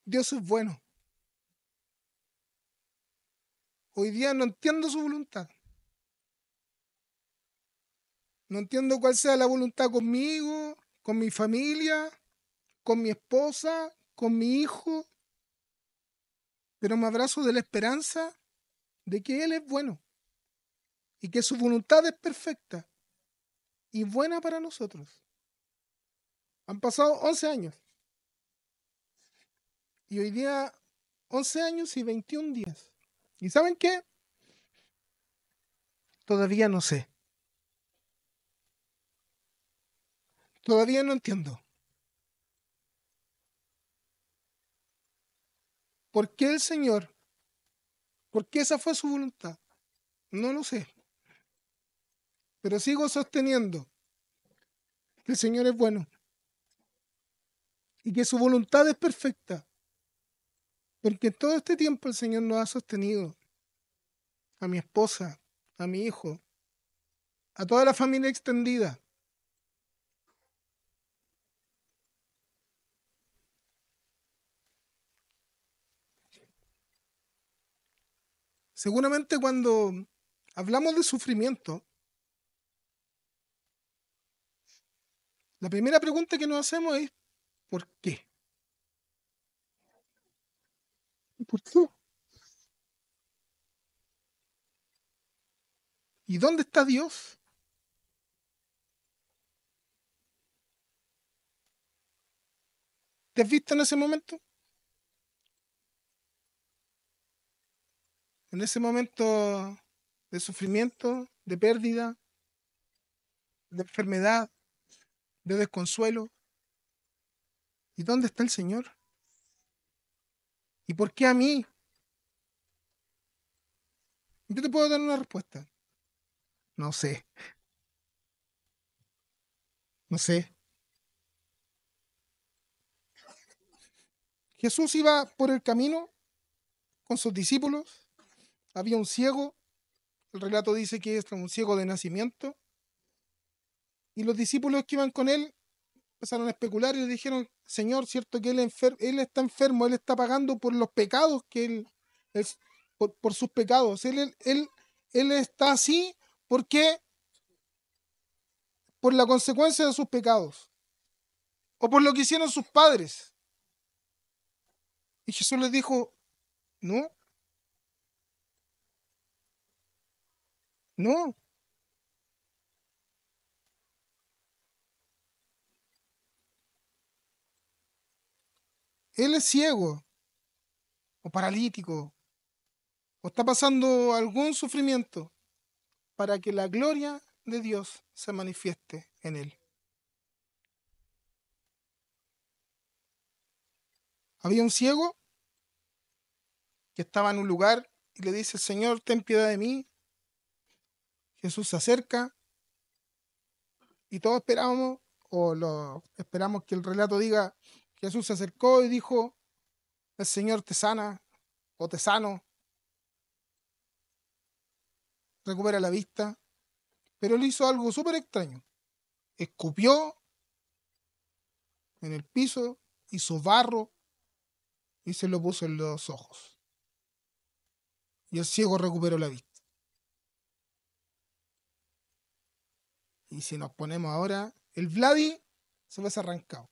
Dios es bueno. Hoy día no entiendo su voluntad. No entiendo cuál sea la voluntad conmigo, con mi familia, con mi esposa, con mi hijo, pero me abrazo de la esperanza de que Él es bueno y que su voluntad es perfecta y buena para nosotros. Han pasado 11 años y hoy día 11 años y 21 días. ¿Y saben qué? Todavía no sé. Todavía no entiendo. ¿Por qué el Señor? ¿Por qué esa fue su voluntad? No lo sé. Pero sigo sosteniendo que el Señor es bueno y que su voluntad es perfecta. Porque en todo este tiempo el Señor nos ha sostenido, a mi esposa, a mi hijo, a toda la familia extendida. Seguramente cuando hablamos de sufrimiento, la primera pregunta que nos hacemos es ¿por qué? ¿Por qué? ¿Y dónde está Dios? ¿Te has visto en ese momento? En ese momento de sufrimiento, de pérdida, de enfermedad, de desconsuelo. ¿Y dónde está el Señor? ¿Y por qué a mí? Yo te puedo dar una respuesta. No sé, no sé. Jesús iba por el camino con sus discípulos. Había un ciego. El relato dice que es un ciego de nacimiento. Y los discípulos que iban con él empezaron a especular y le dijeron, Señor, cierto que él está enfermo, él está pagando por los pecados que él- por sus pecados. Él está así porque por la consecuencia de sus pecados o por lo que hicieron sus padres. Y Jesús les dijo, no, no, él es ciego o paralítico o está pasando algún sufrimiento para que la gloria de Dios se manifieste en él. Había un ciego que estaba en un lugar y le dice, Señor, ten piedad de mí. Jesús se acerca y todos esperábamos, esperamos que el relato diga, Jesús se acercó y dijo, el Señor te sana o te sano, recupera la vista. Pero él hizo algo súper extraño. Escupió en el piso, hizo barro y se lo puso en los ojos. Y el ciego recuperó la vista. Y si nos ponemos ahora, el Vladi se ve arrancado.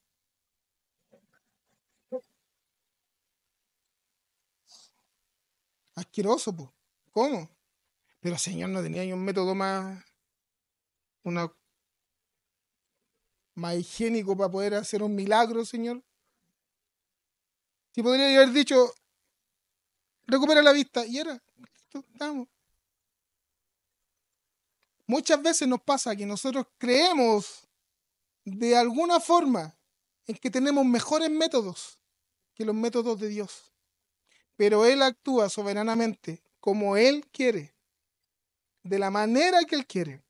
Asqueroso, pues. ¿Cómo? Pero señor, no tenía ahí un método una, más higiénico para poder hacer un milagro, señor. Si podría haber dicho, recupera la vista. Y era, listo, estamos. Muchas veces nos pasa que nosotros creemos de alguna forma en que tenemos mejores métodos que los métodos de Dios. Pero Él actúa soberanamente como Él quiere, de la manera que Él quiere.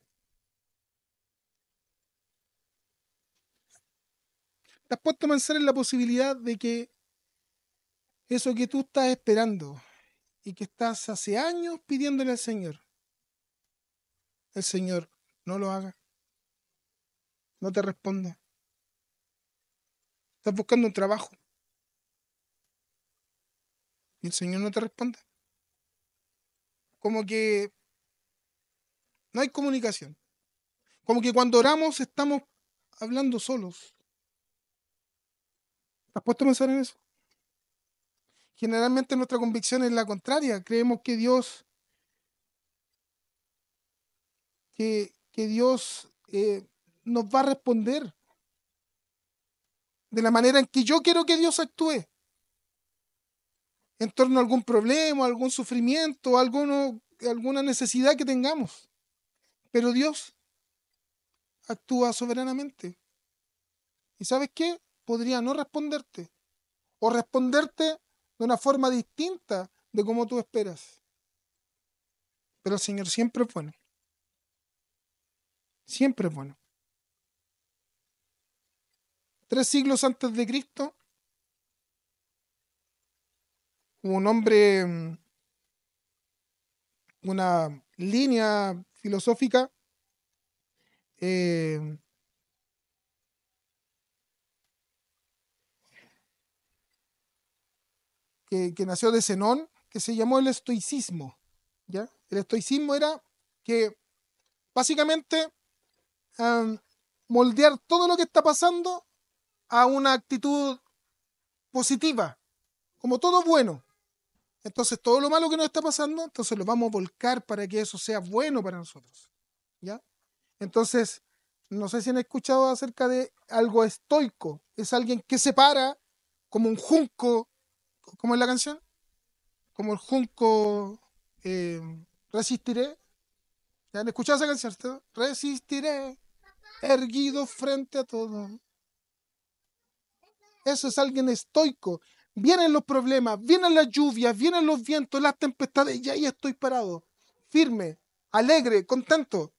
¿Te has puesto a pensar en la posibilidad de que eso que tú estás esperando y que estás hace años pidiéndole al Señor, el Señor no lo haga, no te responda? Estás buscando un trabajo y el Señor no te responde. Como que no hay comunicación. Como que cuando oramos estamos hablando solos. ¿Te has puesto a pensar en eso? Generalmente nuestra convicción es la contraria. Creemos que Dios nos va a responder de la manera en que yo quiero que Dios actúe en torno a algún problema, algún sufrimiento, alguna necesidad que tengamos. Pero Dios actúa soberanamente. ¿Y sabes qué? Podría no responderte o responderte de una forma distinta de como tú esperas. Pero el Señor siempre es bueno. Siempre es bueno. 3 siglos antes de Cristo, un hombre, una línea filosófica eh, que nació de Zenón, que se llamó el estoicismo. ¿Ya? El estoicismo era que básicamente um, moldear todo lo que está pasando a una actitud positiva, como todo bueno. Entonces, todo lo malo que nos está pasando, entonces lo vamos a volcar para que eso sea bueno para nosotros. ¿Ya? Entonces, no sé si han escuchado acerca de algo estoico. Es alguien que se para como un junco, como en la canción, como el junco, eh, resistiré. ¿Ya han escuchado esa canción? ¿Cierto? Resistiré, erguido frente a todo. Eso es alguien estoico. Vienen los problemas, vienen las lluvias, vienen los vientos, las tempestades, y ahí estoy parado, firme, alegre, contento.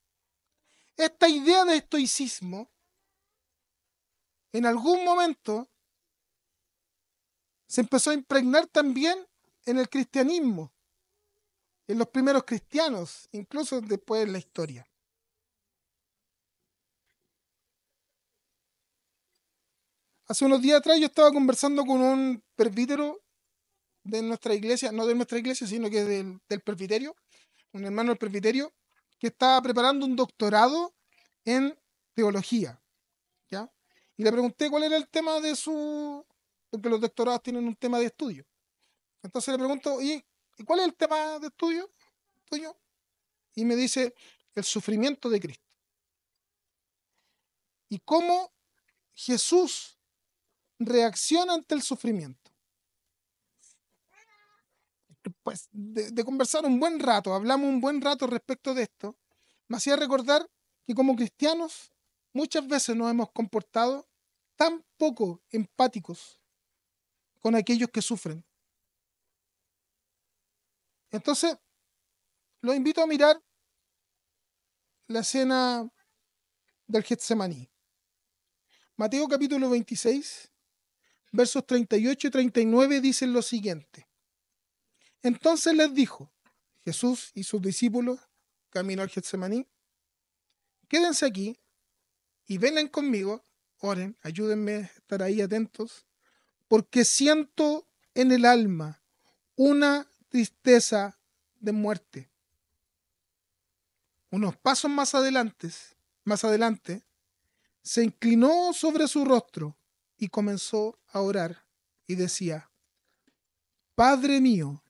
Esta idea de estoicismo, en algún momento, se empezó a impregnar también en el cristianismo, en los primeros cristianos, incluso después en la historia. Hace unos días atrás yo estaba conversando con un presbítero de nuestra iglesia, no de nuestra iglesia, sino que del presbiterio, un hermano del presbiterio, que estaba preparando un doctorado en teología, ¿ya? Y le pregunté cuál era el tema de su... porque los doctorados tienen un tema de estudio. Entonces le pregunto, ¿y cuál es el tema de estudio tuyo? Y me dice, el sufrimiento de Cristo. Y cómo Jesús reacciona ante el sufrimiento. Pues de conversar un buen rato, hablamos un buen rato respecto de esto, me hacía recordar que como cristianos muchas veces nos hemos comportado tan poco empáticos con aquellos que sufren. Entonces, los invito a mirar la escena del Getsemaní. Mateo capítulo 26, versos 38 y 39 dicen lo siguiente. Entonces les dijo, Jesús y sus discípulos, camino al Getsemaní, quédense aquí y velen conmigo, oren, ayúdenme a estar ahí atentos, porque siento en el alma una tristeza de muerte. Unos pasos más adelante, se inclinó sobre su rostro y comenzó a orar y decía, Padre mío,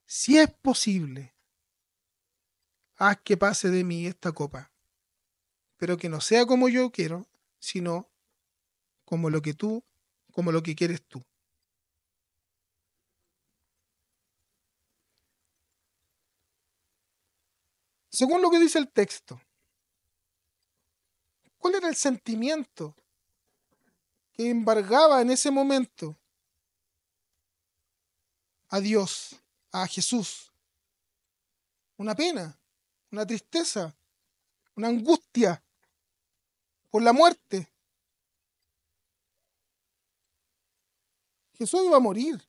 si es posible, haz que pase de mí esta copa, pero que no sea como yo quiero, sino como lo que tú, como lo que quieres tú. Según lo que dice el texto, ¿cuál era el sentimiento que embargaba en ese momento a Dios, a Jesús? Una pena, una tristeza, una angustia por la muerte. Jesús iba a morir.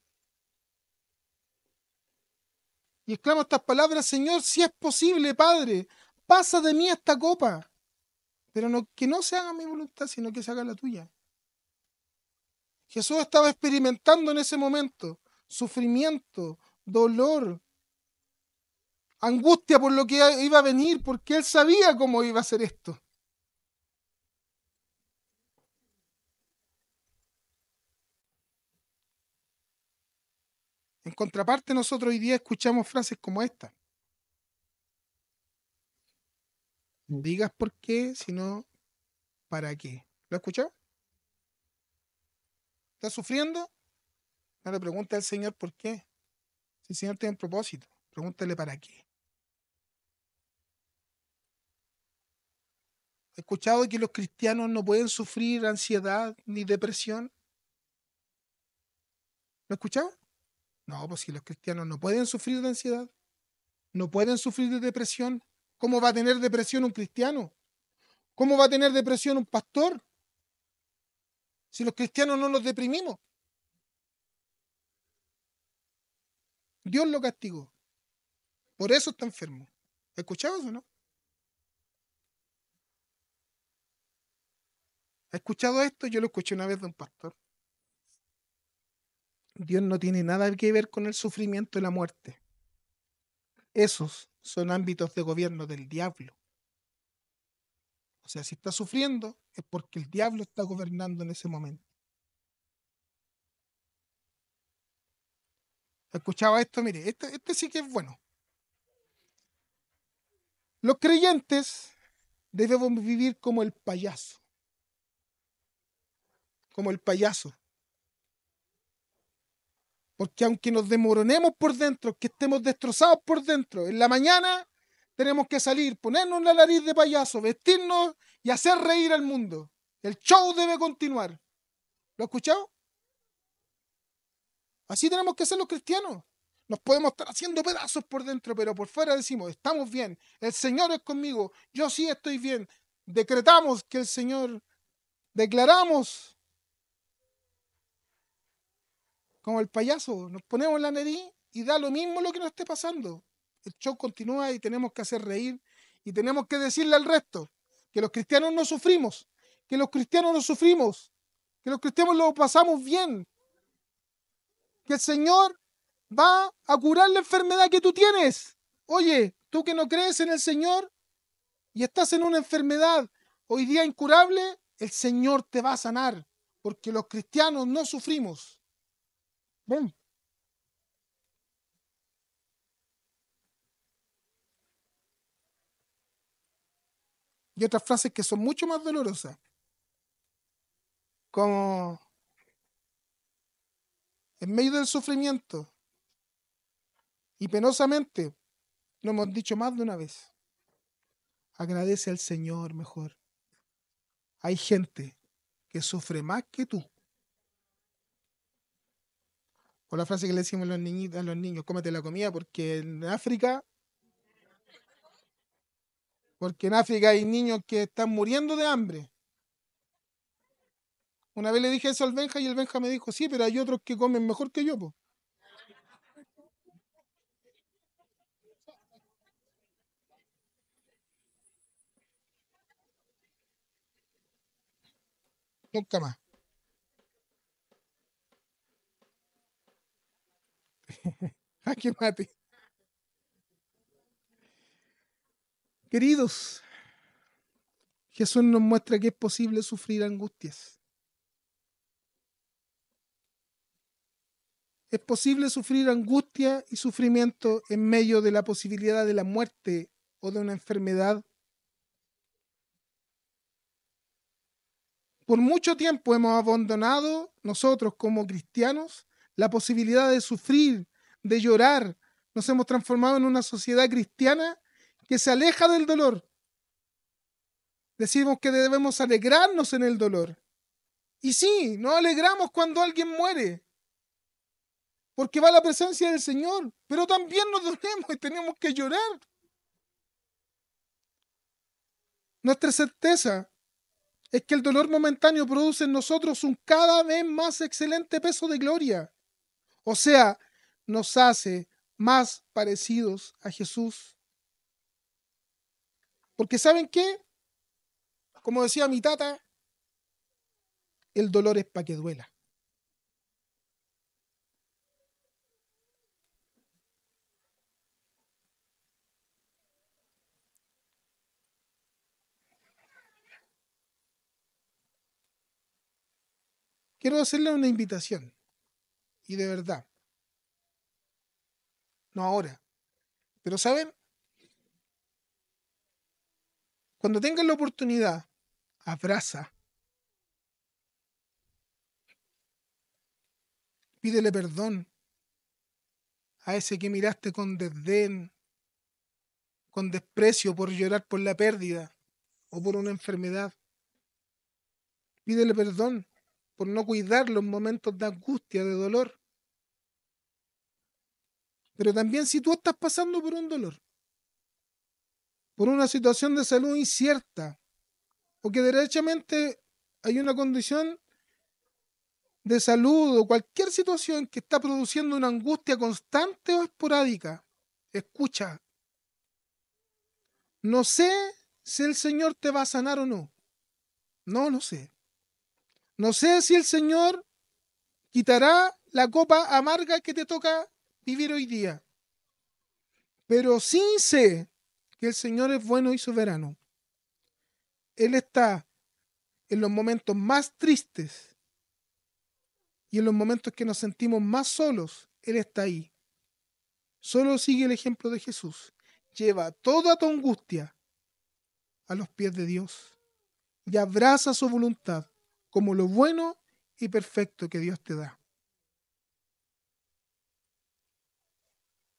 Y exclama estas palabras, Señor, si es posible, Padre, pasa de mí esta copa, pero no, que no se haga mi voluntad, sino que se haga la tuya. Jesús estaba experimentando en ese momento sufrimiento, dolor, angustia por lo que iba a venir, porque él sabía cómo iba a ser esto. En contraparte, nosotros hoy día escuchamos frases como esta. No digas por qué, sino para qué. ¿Lo has escuchado? ¿Estás sufriendo? No le pregunte al Señor por qué. Si el Señor tiene un propósito, pregúntale para qué. ¿He escuchado que los cristianos no pueden sufrir ansiedad ni depresión? ¿Lo he escuchado? No, pues si los cristianos no pueden sufrir de ansiedad, no pueden sufrir de depresión, ¿cómo va a tener depresión un cristiano? ¿Cómo va a tener depresión un pastor? Si los cristianos no nos deprimimos, Dios lo castigó. Por eso está enfermo. ¿Escuchado eso, no? ¿Ha escuchado esto? Yo lo escuché una vez de un pastor. Dios no tiene nada que ver con el sufrimiento y la muerte. Esos son ámbitos de gobierno del diablo. O sea, si está sufriendo es porque el diablo está gobernando en ese momento. ¿Escuchaba esto? Mire, este sí que es bueno. Los creyentes debemos vivir como el payaso. Como el payaso. Porque aunque nos desmoronemos por dentro, que estemos destrozados por dentro, en la mañana tenemos que salir, ponernos la nariz de payaso, vestirnos y hacer reír al mundo. El show debe continuar. ¿Lo has escuchado? Así tenemos que ser los cristianos. Nos podemos estar haciendo pedazos por dentro, pero por fuera decimos, estamos bien, el Señor es conmigo, yo sí estoy bien. Decretamos que el Señor, declaramos como el payaso, nos ponemos la nariz y da lo mismo lo que nos esté pasando. El show continúa y tenemos que hacer reír y tenemos que decirle al resto que los cristianos no sufrimos, que los cristianos no sufrimos, que los cristianos lo pasamos bien, que el Señor va a curar la enfermedad que tú tienes. Oye, tú que no crees en el Señor y estás en una enfermedad hoy día incurable, el Señor te va a sanar, porque los cristianos no sufrimos. Ven. Y otras frases que son mucho más dolorosas, como en medio del sufrimiento y penosamente, lo hemos dicho más de una vez, agradece al Señor mejor. Hay gente que sufre más que tú. O la frase que le decimos a los niños, cómete la comida porque en África hay niños que están muriendo de hambre. Una vez le dije eso al Benja y el Benja me dijo, sí, pero hay otros que comen mejor que yo, po. Nunca más. ¡Ah, qué mate! Queridos, Jesús nos muestra que es posible sufrir angustias. Es posible sufrir angustia y sufrimiento en medio de la posibilidad de la muerte o de una enfermedad. Por mucho tiempo hemos abandonado nosotros como cristianos la posibilidad de sufrir, de llorar. Nos hemos transformado en una sociedad cristiana que se aleja del dolor. Decimos que debemos alegrarnos en el dolor. Y sí, nos alegramos cuando alguien muere, porque va la presencia del Señor, pero también nos dolemos y tenemos que llorar. Nuestra certeza es que el dolor momentáneo produce en nosotros un cada vez más excelente peso de gloria. O sea, nos hace más parecidos a Jesús. Porque ¿saben qué? Como decía mi tata, el dolor es para que duela. Quiero hacerle una invitación. Y de verdad. No ahora. Pero ¿saben? Cuando tengan la oportunidad, abraza. Pídele perdón a ese que miraste con desdén, con desprecio por llorar por la pérdida o por una enfermedad. Pídele perdón por no cuidar los momentos de angustia, de dolor. Pero también si tú estás pasando por un dolor, por una situación de salud incierta, o que derechamente hay una condición de salud o cualquier situación que está produciendo una angustia constante o esporádica, escucha, no sé si el Señor te va a sanar o no. No lo sé. No sé si el Señor quitará la copa amarga que te toca vivir hoy día. Pero sí sé que el Señor es bueno y soberano. Él está en los momentos más tristes y en los momentos que nos sentimos más solos. Él está ahí. Solo sigue el ejemplo de Jesús. Lleva toda tu angustia a los pies de Dios y abraza su voluntad como lo bueno y perfecto que Dios te da.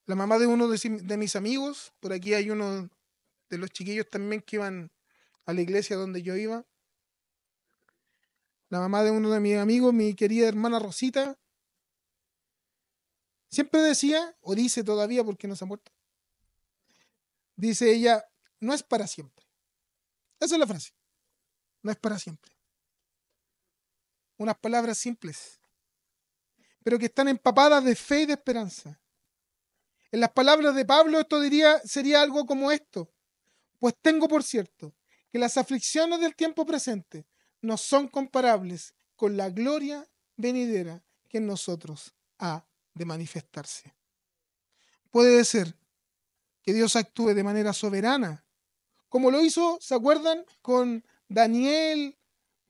La mamá de uno de mis amigos, por aquí hay uno de los chiquillos también que iban a la iglesia donde yo iba. La mamá de uno de mis amigos, mi querida hermana Rosita, siempre decía, o dice todavía porque no se ha muerto, dice ella, no es para siempre. Esa es la frase, no es para siempre. Unas palabras simples, pero que están empapadas de fe y de esperanza. En las palabras de Pablo esto sería algo como esto. Pues tengo por cierto que las aflicciones del tiempo presente no son comparables con la gloria venidera que en nosotros ha de manifestarse. Puede ser que Dios actúe de manera soberana, como lo hizo, ¿se acuerdan? Con Daniel,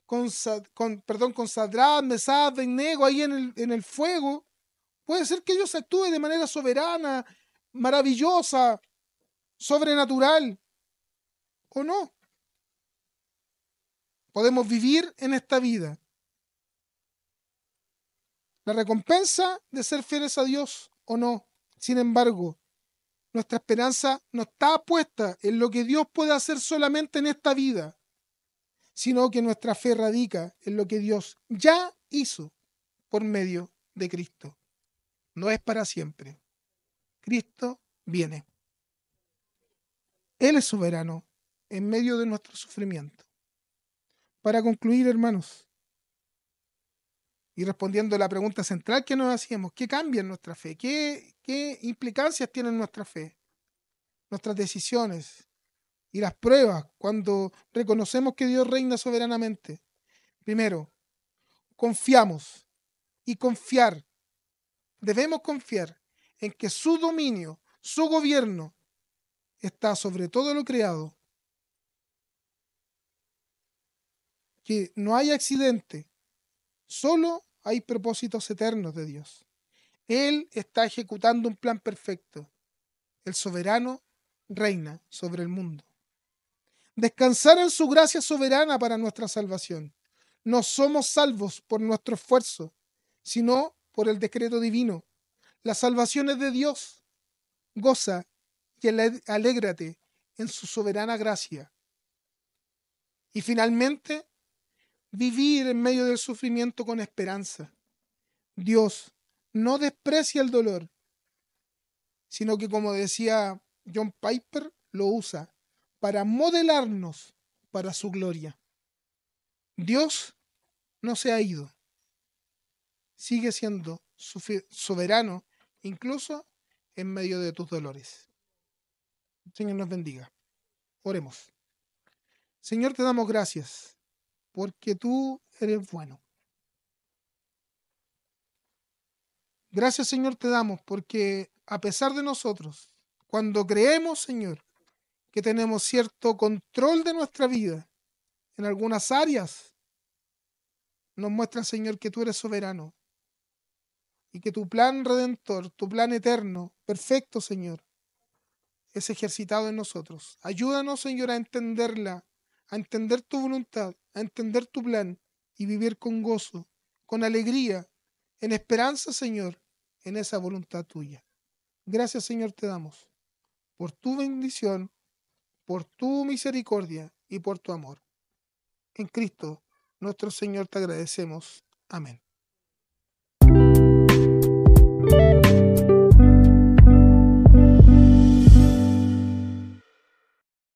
con Sadrach, Mesach, Abednego ahí en el fuego. Puede ser que Dios actúe de manera soberana, maravillosa, sobrenatural, o no. Podemos vivir en esta vida la recompensa de ser fieles a Dios o no. Sin embargo, nuestra esperanza no está puesta en lo que Dios puede hacer solamente en esta vida, sino que nuestra fe radica en lo que Dios ya hizo por medio de Cristo. No es para siempre. Cristo viene. Él es soberano en medio de nuestro sufrimiento. Para concluir, hermanos, y respondiendo a la pregunta central que nos hacíamos, ¿qué cambia en nuestra fe? ¿Qué implicancias tiene nuestra fe? Nuestras decisiones y las pruebas cuando reconocemos que Dios reina soberanamente. Primero, confiamos y confiar. Debemos confiar en que su dominio, su gobierno, está sobre todo lo creado. Que no hay accidente, solo hay propósitos eternos de Dios. Él está ejecutando un plan perfecto. El soberano reina sobre el mundo. Descansar en su gracia soberana para nuestra salvación. No somos salvos por nuestro esfuerzo, sino por el decreto divino. La salvación es de Dios. Goza y alégrate en su soberana gracia. Y finalmente, vivir en medio del sufrimiento con esperanza. Dios no desprecia el dolor, sino que, como decía John Piper, lo usa para modelarnos para su gloria. Dios no se ha ido. Sigue siendo soberano, incluso en medio de tus dolores. Señor nos bendiga. Oremos. Señor, te damos gracias porque tú eres bueno. Gracias, Señor, te damos porque a pesar de nosotros, cuando creemos, Señor, que tenemos cierto control de nuestra vida en algunas áreas, nos muestra, Señor, que tú eres soberano y que tu plan redentor, tu plan eterno, perfecto, Señor, es ejercitado en nosotros. Ayúdanos, Señor, a entenderla, a entender tu voluntad, a entender tu plan y vivir con gozo, con alegría, en esperanza, Señor, en esa voluntad tuya. Gracias, Señor, te damos por tu bendición, por tu misericordia y por tu amor. En Cristo, nuestro Señor, te agradecemos. Amén.